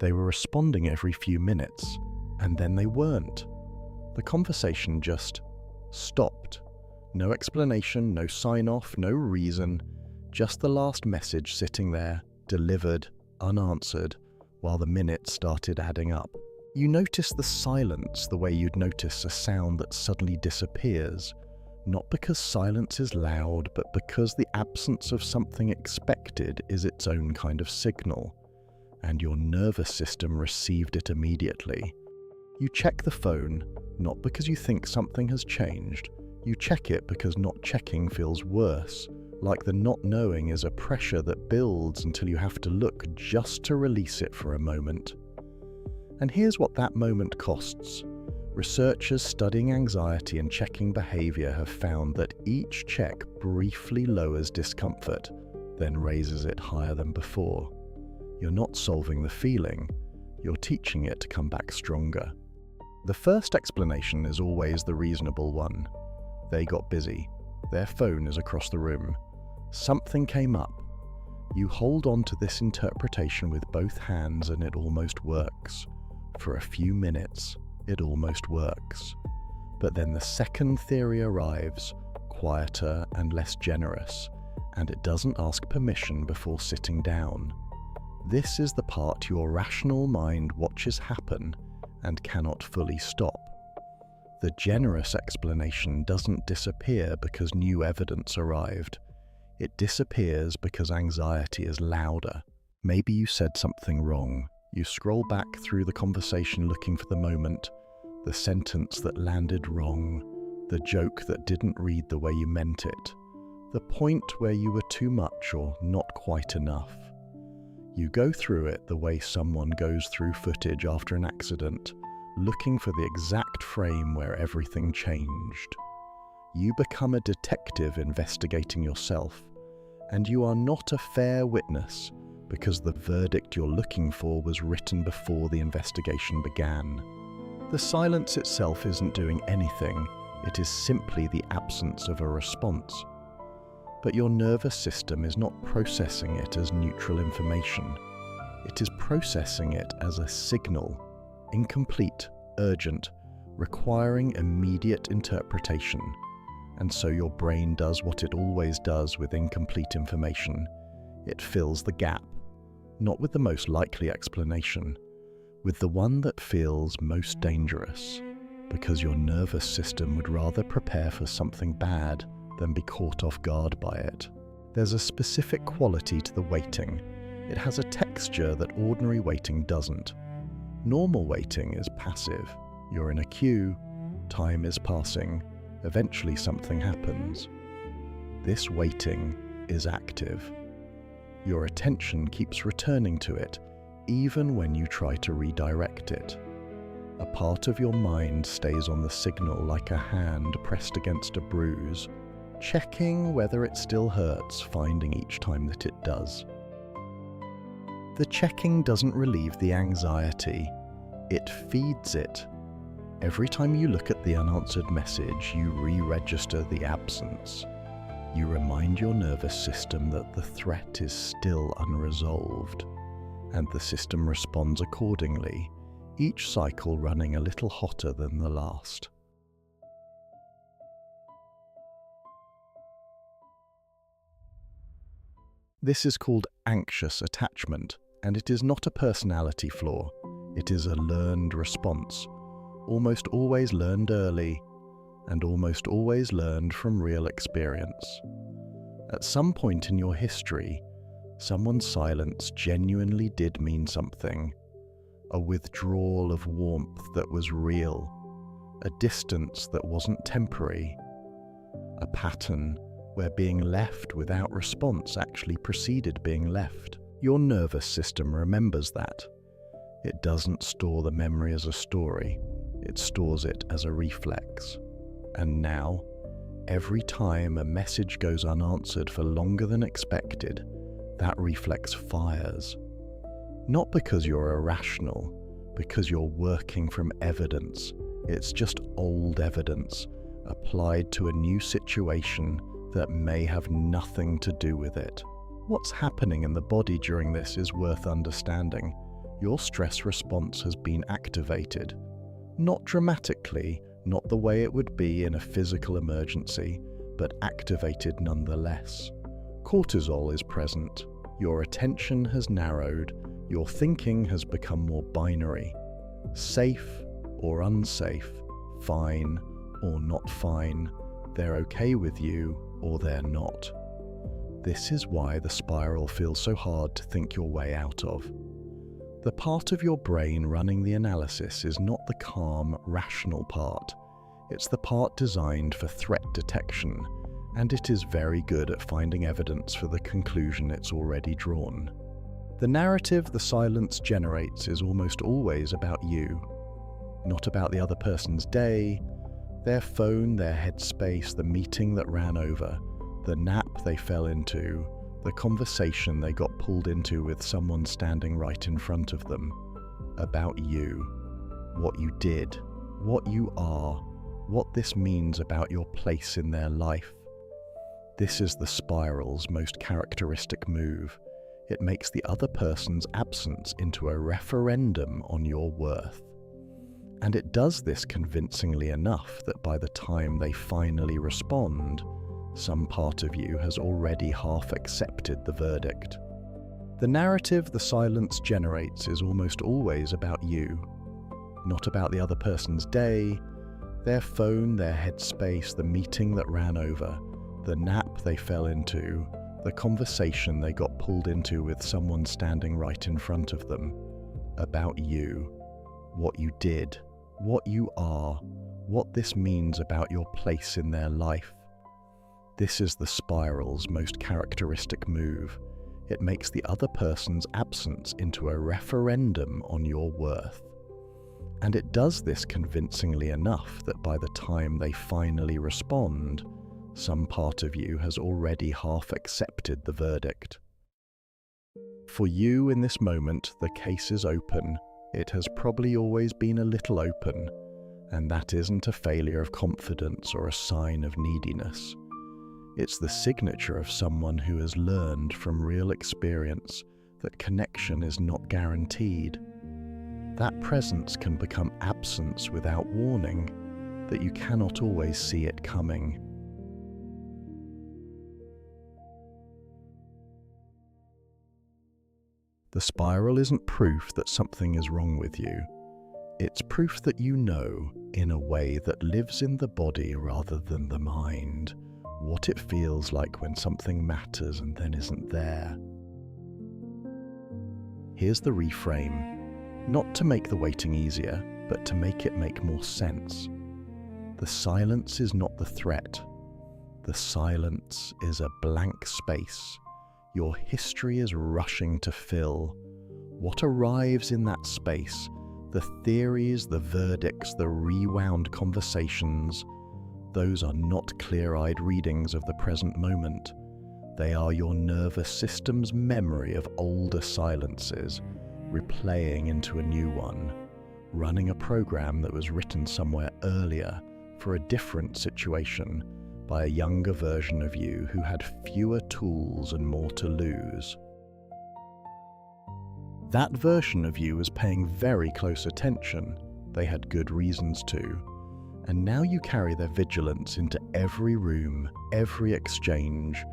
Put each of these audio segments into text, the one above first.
They were responding every few minutes, and then they weren't. The conversation just stopped. No explanation, no sign-off, no reason, just the last message sitting there, delivered, unanswered, while the minutes started adding up. You notice the silence the way you'd notice a sound that suddenly disappears, not because silence is loud, but because the absence of something expected is its own kind of signal, and your nervous system received it immediately. You check the phone, not because you think something has changed. You check it because not checking feels worse, like the not knowing is a pressure that builds until you have to look just to release it for a moment. And here's what that moment costs. Researchers studying anxiety and checking behavior have found that each check briefly lowers discomfort, then raises it higher than before. You're not solving the feeling, you're teaching it to come back stronger. The first explanation is always the reasonable one. They got busy. Their phone is across the room. Something came up. You hold on to this interpretation with both hands and it almost works. For a few minutes, it almost works. But then the second theory arrives, quieter and less generous, and it doesn't ask permission before sitting down. This is the part your rational mind watches happen and cannot fully stop. The generous explanation doesn't disappear because new evidence arrived. It disappears because anxiety is louder. Maybe you said something wrong. You scroll back through the conversation looking for the moment, the sentence that landed wrong, the joke that didn't read the way you meant it, the point where you were too much or not quite enough. You go through it the way someone goes through footage after an accident, looking for the exact frame where everything changed. You become a detective investigating yourself, and you are not a fair witness because the verdict you're looking for was written before the investigation began. The silence itself isn't doing anything, it is simply the absence of a response. But your nervous system is not processing it as neutral information. It is processing it as a signal, incomplete, urgent, requiring immediate interpretation. And so your brain does what it always does with incomplete information. It fills the gap, not with the most likely explanation, with the one that feels most dangerous, because your nervous system would rather prepare for something bad than be caught off guard by it. There's a specific quality to the waiting. It has a texture that ordinary waiting doesn't. Normal waiting is passive. You're in a queue, time is passing, eventually something happens. This waiting is active. Your attention keeps returning to it, even when you try to redirect it. A part of your mind stays on the signal like a hand pressed against a bruise, checking whether it still hurts, finding each time that it does. The checking doesn't relieve the anxiety, it feeds it. Every time you look at the unanswered message, you re-register the absence. You remind your nervous system that the threat is still unresolved, and the system responds accordingly, each cycle running a little hotter than the last. This is called anxious attachment, and it is not a personality flaw. It is a learned response, almost always learned early, and almost always learned from real experience. At some point in your history, someone's silence genuinely did mean something. A withdrawal of warmth that was real, a distance that wasn't temporary, a pattern where being left without response actually preceded being left. Your nervous system remembers that. It doesn't store the memory as a story, it stores it as a reflex. And now, every time a message goes unanswered for longer than expected, that reflex fires. Not because you're irrational, because you're working from evidence. It's just old evidence, applied to a new situation that may have nothing to do with it. What's happening in the body during this is worth understanding. your stress response has been activated. Not dramatically, not the way it would be in a physical emergency, but activated nonetheless. Cortisol is present. Your attention has narrowed. Your thinking has become more binary. Safe or unsafe, fine or not fine, they're okay with you or they're not. This is why the spiral feels so hard to think your way out of. The part of your brain running the analysis is not the calm, rational part. It's the part designed for threat detection, and it is very good at finding evidence for the conclusion it's already drawn. The narrative the silence generates is almost always about you, not about the other person's day, their phone, their headspace, the meeting that ran over, the nap they fell into, the conversation they got pulled into with someone standing right in front of them. About you, what you did, what you are, what this means about your place in their life. This is the spiral's most characteristic move. It makes the other person's absence into a referendum on your worth. And it does this convincingly enough that by the time they finally respond, some part of you has already half accepted the verdict. The narrative the silence generates is almost always about you, not about the other person's day, their phone, their headspace, the meeting that ran over, the nap they fell into, the conversation they got pulled into with someone standing right in front of them. About you, what you did, what you are, what this means about your place in their life. This is the spiral's most characteristic move. It makes the other person's absence into a referendum on your worth. And it does this convincingly enough that by the time they finally respond, some part of you has already half accepted the verdict. For you in this moment, the case is open. It has probably always been a little open, and that isn't a failure of confidence or a sign of neediness. It's the signature of someone who has learned from real experience that connection is not guaranteed. That presence can become absence without warning, that you cannot always see it coming. The spiral isn't proof that something is wrong with you. It's proof that you know, in a way that lives in the body rather than the mind, what it feels like when something matters and then isn't there. Here's the reframe, not to make the waiting easier, but to make it make more sense. The silence is not the threat. The silence is a blank space your history is rushing to fill. What arrives in that space, the theories, the verdicts, the rewound conversations, those are not clear-eyed readings of the present moment. They are your nervous system's memory of older silences, replaying into a new one, running a program that was written somewhere earlier for a different situation by a younger version of you who had fewer tools and more to lose. That version of you was paying very close attention. They had good reasons to. And now you carry their vigilance into every room, every exchange,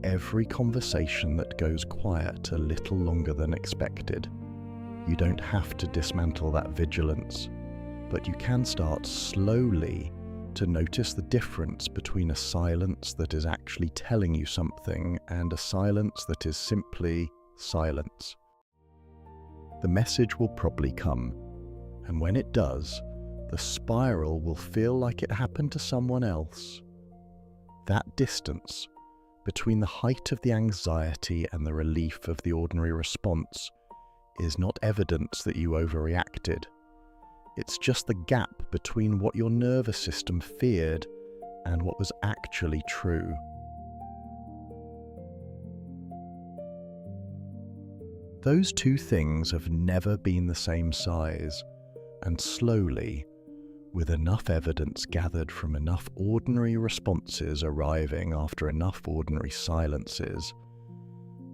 every conversation that goes quiet a little longer than expected. You don't have to dismantle that vigilance, but you can start slowly to notice the difference between a silence that is actually telling you something and a silence that is simply silence. The message will probably come, and when it does, the spiral will feel like it happened to someone else. That distance between the height of the anxiety and the relief of the ordinary response is not evidence that you overreacted. It's just the gap between what your nervous system feared and what was actually true. Those two things have never been the same size, and slowly, with enough evidence gathered from enough ordinary responses arriving after enough ordinary silences,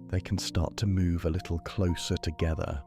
they can start to move a little closer together.